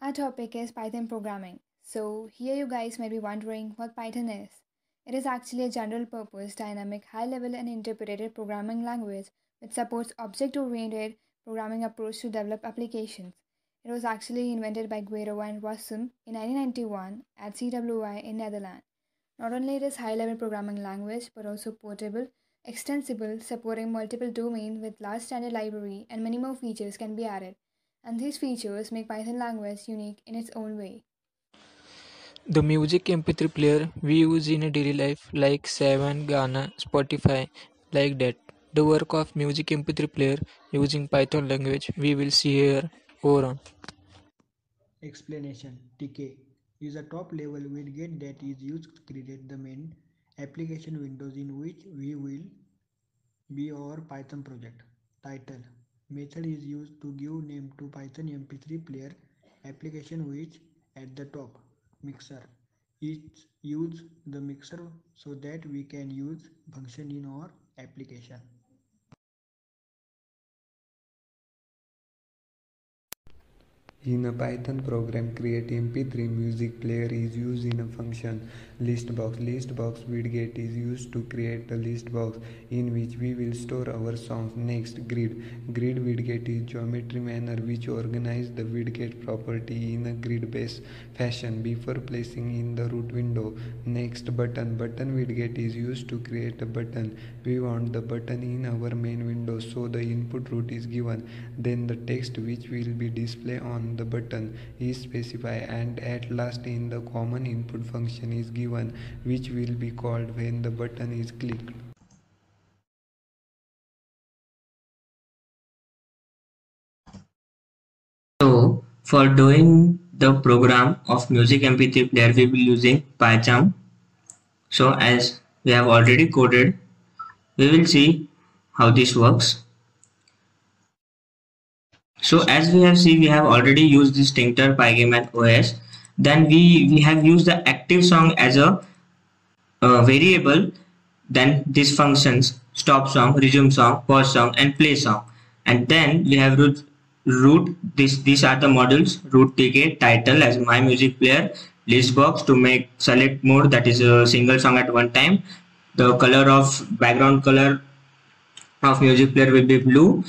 Our topic is Python programming. So, here you guys might be wondering what Python is. It is actually a general purpose, dynamic, high level, and interpreted programming language which supports object oriented programming approach to develop applications. It was actually invented by Guerrero and Wassum in 1991 at ZCOER in Netherlands. Not only it is high level programming language but also portable, extensible, supporting multiple domains with large standard library, and many more features can be added. And these features make Python language unique in its own way. The music MP3 player we use in a daily life like 7, Ghana, Spotify, like that. The work of music MP3 player using Python language we will see here over on. Explanation TK is a top level widget that is used to create the main application windows in which we will be our Python project. Title method is used to give name to Python MP3 player application which at the top. Mixer it use the mixer so that we can use function in our application. In a Python program, create MP3 music player is used in a function listbox. Listbox widget is used to create a list box in which we will store our songs. Next, grid. Grid widget is geometry manner which organize the widget property in a grid-based fashion before placing in the root window. Next, button. Button widget is used to create a button. We want the button in our main window, so the input root is given. Then the text which will be displayed on the button is specified, and at last in the common input function is given which will be called when the button is clicked. So for doing the program of music MP3 player we will be using Python. So as we have already coded, we will see how this works. So as we have seen, we have already used this Tincter, Pygame and OS. Then we have used the active song as a variable. Then these functions stop song, resume song, pause song and play song. And then we have root these are the modules: root, TK, title as my music player, list box to make select mode, that is a single song at one time. The color of background color of music player will be blue.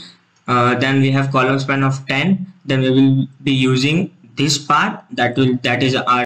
Then we have column span of 10. Then we will be using this part that is our